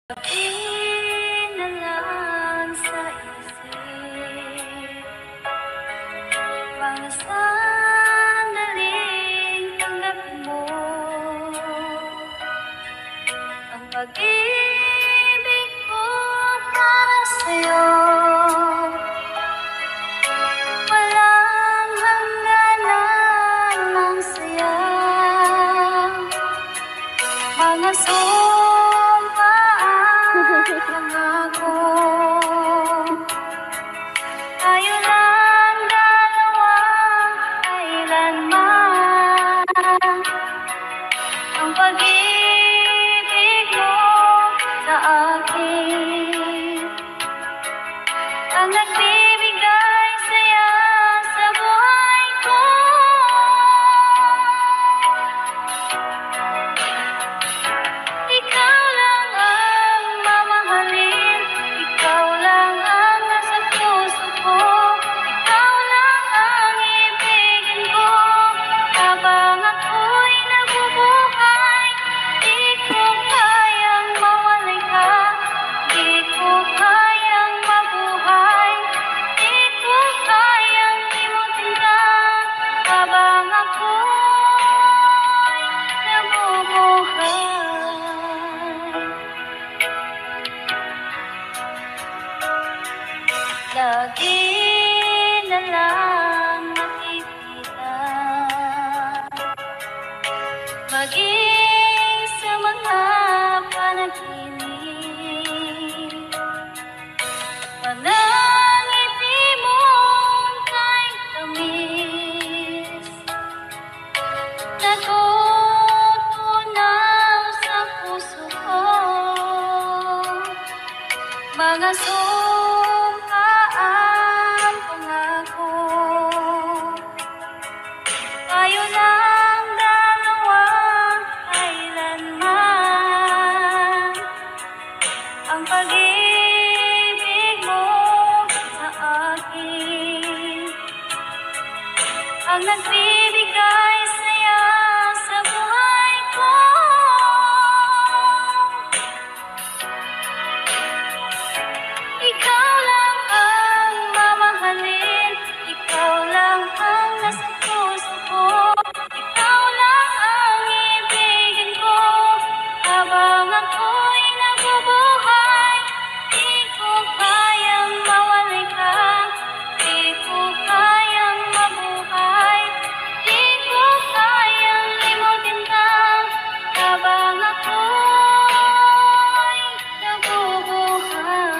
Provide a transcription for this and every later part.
Lagi na lang sa isip mga sandaling tanggapin mo ang pag-ibig ko para sa'yo. Walang hangganan ng saya, mga pangako. Tayo lang dalawa kailanman, ang pag-ibig mo sa akin ang nagbibigay saya sa buhay ko. Ikaw lang ang mamahalin, ikaw lang ang nasa puso ko, ikaw lang ang ibigin ko habang ako'y nabubuhay. Di ko kayang mawalay ka, di ko kayang mabuhay, di ko kayang limutin ka habang ako'y nabubuhay. Lagi na lang nakikita, maging sa mga panaginip, panangiti mong kahit tamis, natutunaw sa puso ko, mga sumpaan pangako. Tayo lang dalawa kailanman, ang pag-ibig mo sa akin ang nagbibigay saya sa buhay ko. Ikaw lang ang mamahalin, ikaw lang ang nasa puso ko, ikaw lang ang ibigin ko habang ako'y nabubuhay. Di ko kayang mawalay ka, di ko kayang mabuhay, di ko kayang limutin ka habang ako'y nabubuhay.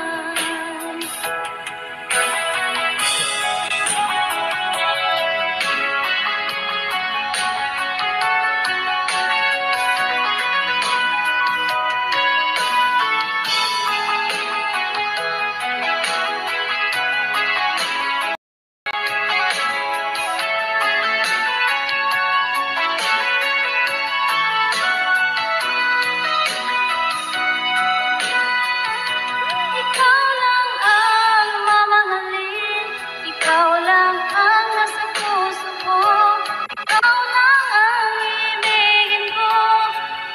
Ikaw lang ang mamahalin, ikaw lang ang nasa puso ko, ikaw lang ang ibigin ko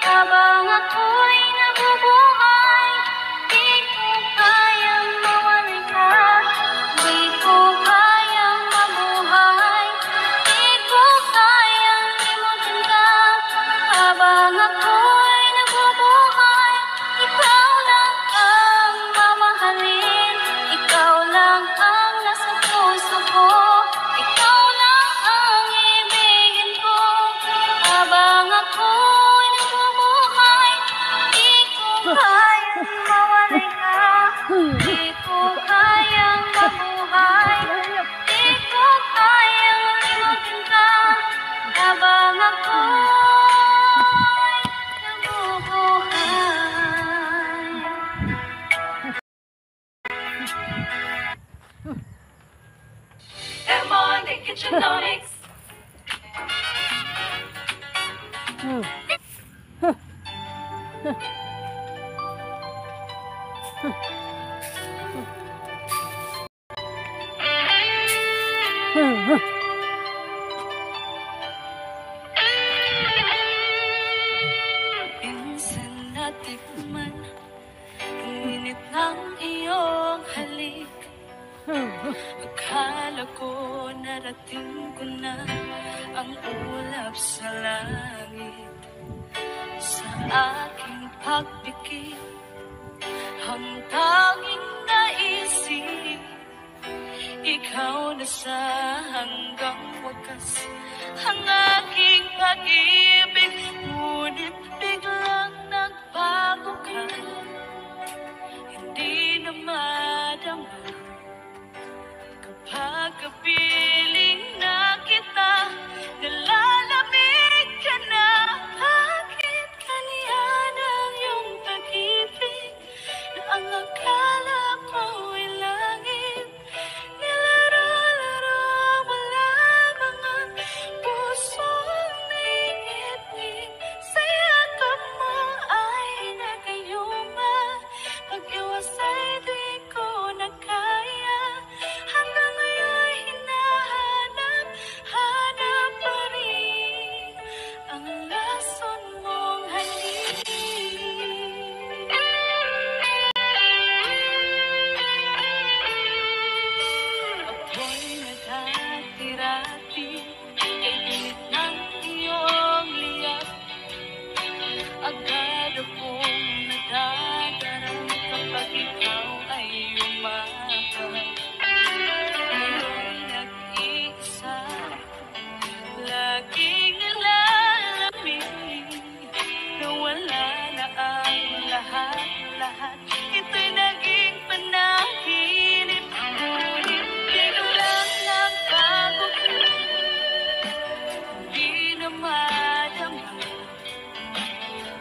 habang ako'y nabubuhay. Di ko kayang mawalay ka, di ko kayang mabuhay, di ko kayang limutin ka habang ako'y nabubuhay. Ikaw lang ang mamahalin, ikaw lang ang nasa puso ko, ikaw lang ang ibigin ko habang ako'y nabubuhay. Di ko kayang mawalay ka, di ko kayang mabuhay, di ko kayang limutin ka habang ako'y nabubuhay. M1 Kitchenomics. Minsan natikman init ng iyong halik. Akala ko narating ko na ang ulap sa langit. Sa aking pagpikit, ang tanging naisip, ikaw na sa hanggang wakas ang aking pag-ibig. Ngunit biglang nagbago ka, hindi na madama kapag kapiling na kita. Nalalamig ka na, bakit kaniyan ang iyong pag-ibig na ang akala ko ay langit? Nilaro-laro mo lamang ang pusong naiibig. Sa yakap mo ay nagayuma, pag-iwas ay di ko na kaya. Hanggang ngayon hinahanap, hanap pa rin ang lason mong halik. Ako'y naghatirati, kay init ng iyong liyap. Agad akong nadadarang kapag ikaw ay umakas. Ngayon nag-iisa, laging nalalamig, na wala na ang lahat-lahat. Ito'y naging panaginip, ngunit biglang nagbago ka, hindi na madama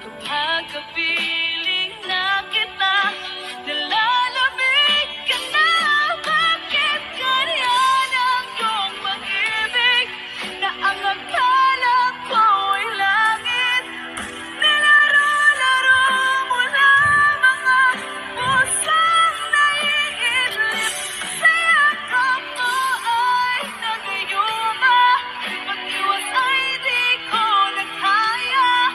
kapag kapiling na kita. Nalalamig ka na, bakit ganyan ang iyong pag-ibig na ang akala ko ay langit? Nilaro-laro mo lamang ang pusong naiidlip. Sa yakap mo ay nagayuma, pag-iwas ay di ko na kaya.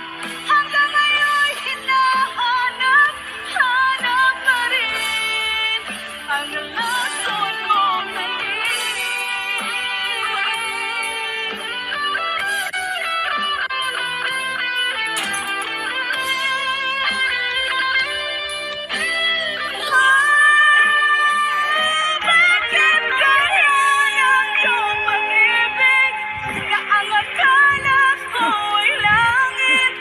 Hanggang ngayon hinahanap, hanap pa rin ang lason mong bakit ganyan ang iyong pag-ibig na ang akala ko ay langit?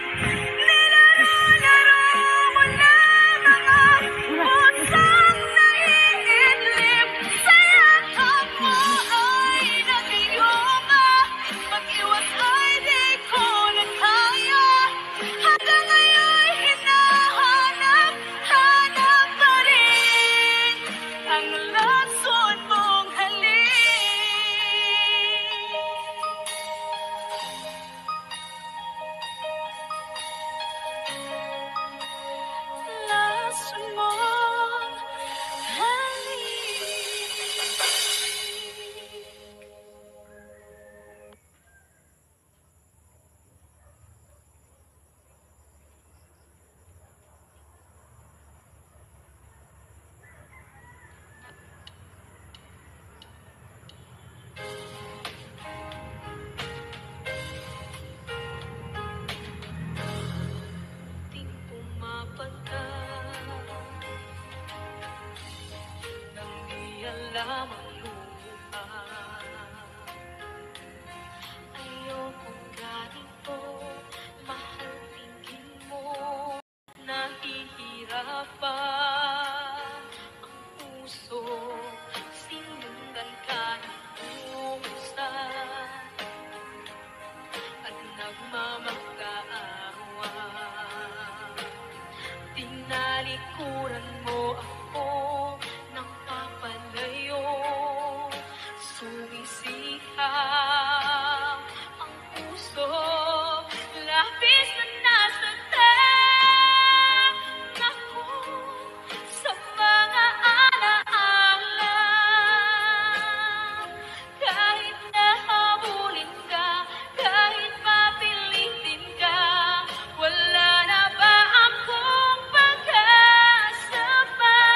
Nilaro-laro mo lamang ang pusong naiidlip. Sa yakap mo ay nagayuma, pag-iwas ay di ko na kaya. Hanggang ngayon hinahanap, hanap pa rin ang lason mong halik. Lason mong halik. Ting pumapad ka, nang di alam ang lupa. Ayokong ganito, mahal, tingin mo nahihirapan ang puso. Sinundan ka ng pusa at nagmamakaawa. Tinalikuran mo ako ng papalayo, sumisihaw ang puso, labis na nasaktan ako sa mga alaala. Kahit nahabulin ka, kahit mapilitin ka, wala na ba akong pag-asa pa?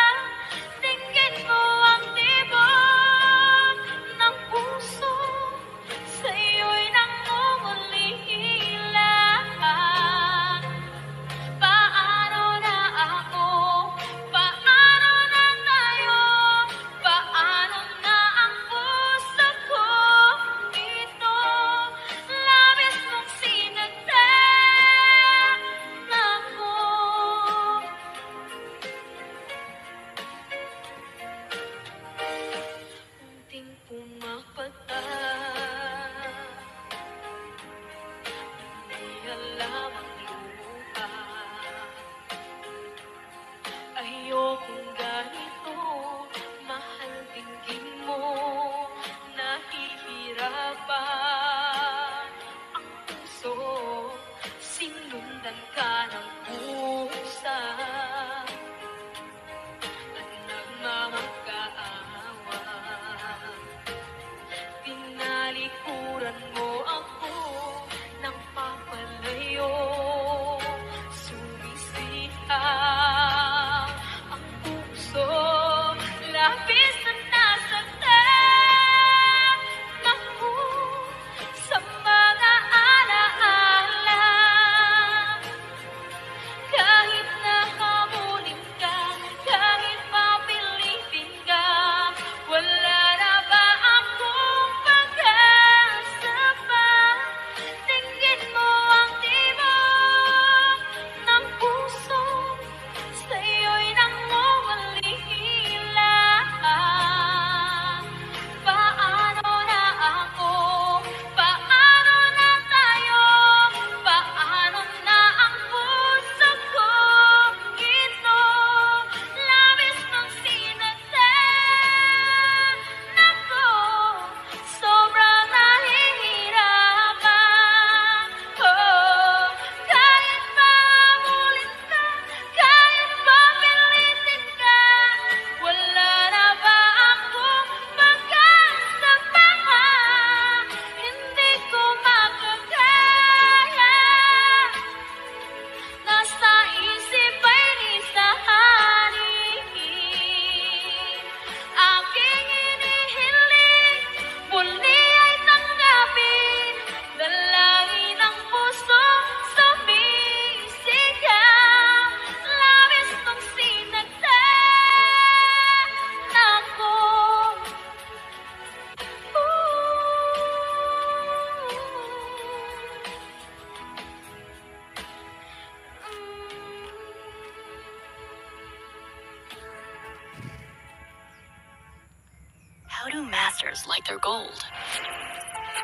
monsters like they're gold.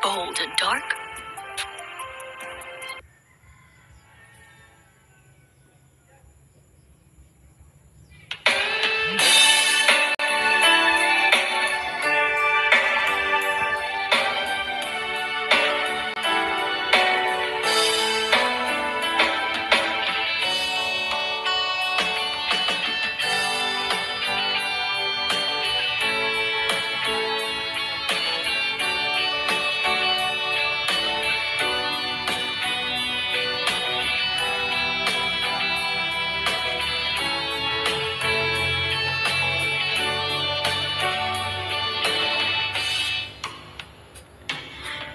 Bold and dark.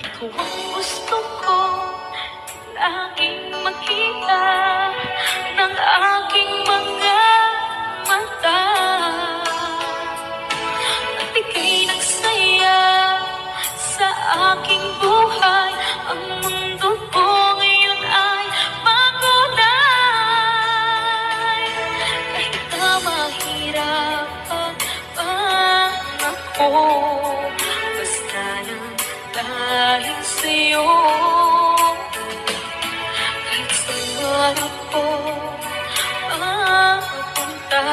Ikaw ang gusto ko laging makita ng aking mga mata. At ika'y nagsaya sa aking buhay. Ang mundo ko ngayon ay makulay. Kahit na mahirapan ako, basta na dahil sa'yo. Kahit saan ako mapunta,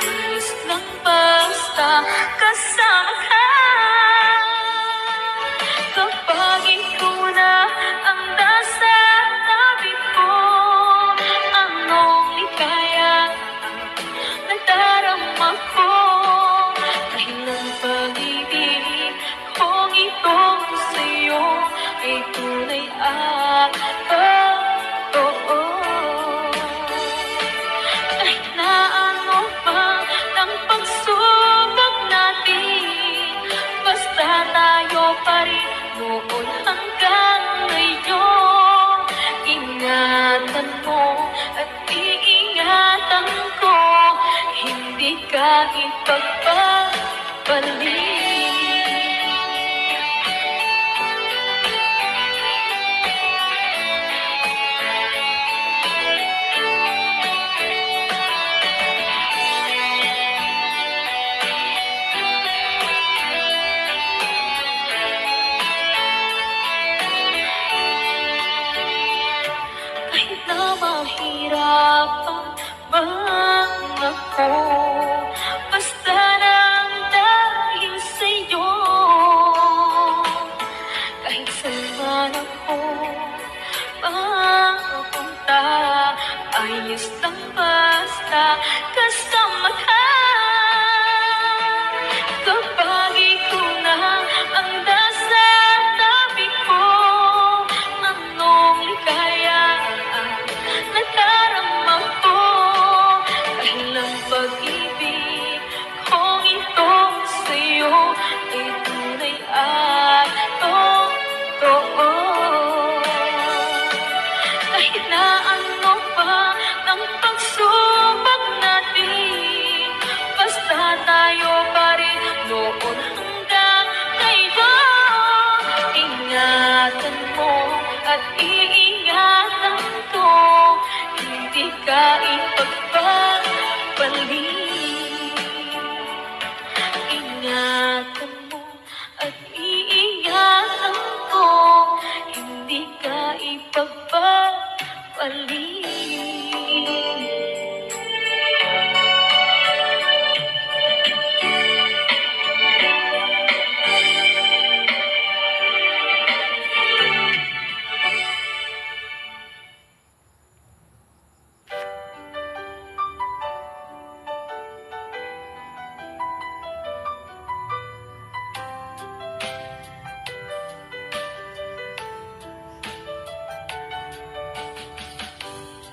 ayos lang basta kasama ka. Kapag ikaw na ang nasa tabi ko, anong likaya nadarama ko. Dahil ang pag-ibig kong itong sa'yo ay tunay at totoo. Kahit na ano pa ng pagsubok natin, basta tayo pa rin noon hanggang ngayon. Ingatan mo at iingatan ko, hindi ka ipagpapalik. Kahit na mahirapan man ako, basta lang dahil sa'yo. Kahit saan man ako mapunta, ayos lang basta kasama ka. Kapag ikaw na ang nasa tabi ko, anong likaya nadarama ko. Dahil ang pag-ibig kong itong sa'yo ay tunay at totoo. Kahit na ano pa ng pagsubok natin, basta tayo pa rin noon hanggang ngayon. Ingatan mo at iingatan ko, hindi ka ipagpapalik. Ingatan mo at iingatan ko, hindi ka ipagpapalik.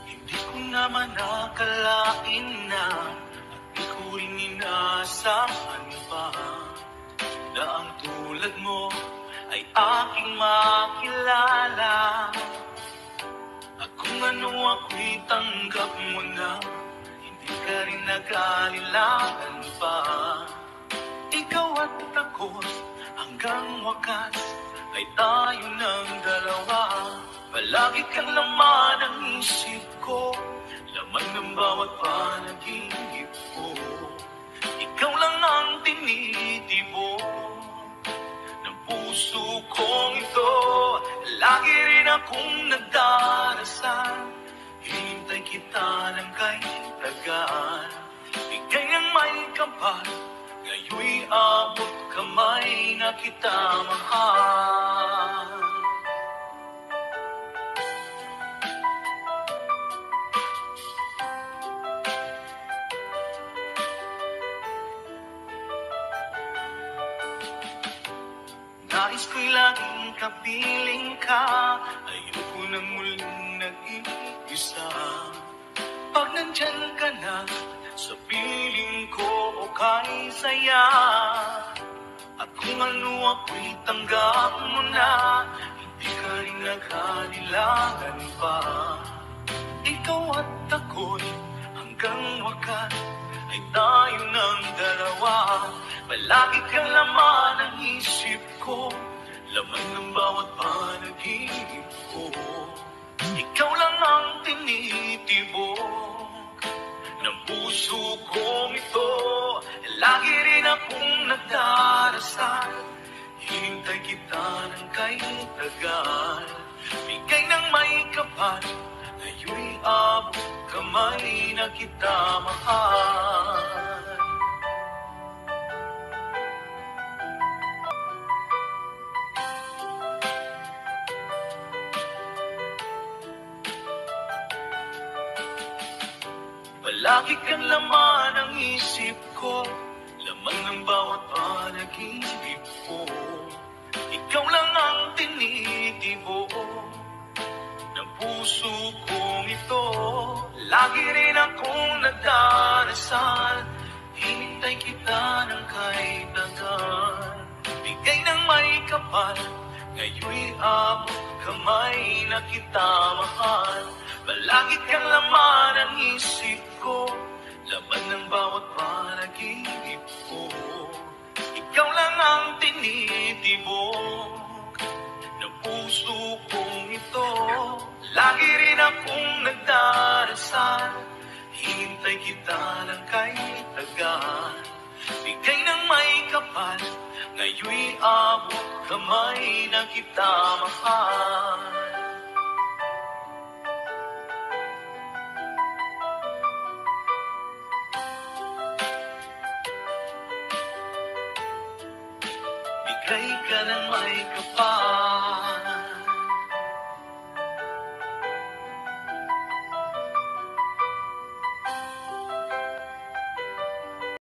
Hindi ko naman akalain na at di ko rin inaasahan pa na ang tulad mo ay aking makilala. At kung ano ako'y tanggap mo na, hindi ka rin nag-alilangan pa. Ikaw at ako hanggang wakas ay tayo ng dalawa. Palagi kang laman ang isip ko, laman ng bawat panaginip ko. Ikaw lang ang tinitibok. akong nagdarasal. Hinintay kita ng kay tagal. Bigay ng may kapal, ngayon'y abot kamay na kita mahal. Nais ko'y laging kapiling ka, ayoko nang muling nag-iisa. Pag nandyan ka na, sa piling ko okay saya. At kung ano ako'y tanggap mo na, hindi ka rin naghalilangan pa. Ikaw at ako'y hanggang wakas ay tayo ng dalawa. Palagi kang laman ng isip ko, laman ng bawat panaginip ko. Ikaw lang ang tinitibok ng puso kong ito. Lagi rin akong nagdarasal, hinintay kita ng kay tagal. Bigay ng may kapal, ngayon'y abot kamay na kita mahal. Palagi kang laman ng isip ko, laman ng bawat panaginip ko. Ikaw lang ang tinitibok ng puso kong ito. Lagi rin akong nagdarasal, hinintay kita ng kay tagal. Bigay ng may kapal, ngayon'y abot kamay na kita mahal. Palagi kang laman ang isip ko, laman ng bawat panaginip ko. Ikaw lang ang tinitibok ng puso kong ito. Lagi rin akong nagdarasal, hinintay kita ng kay tagal. Bigay ng may kapal, ngayon'y abot kamay na kita mahal. Bigay ka ng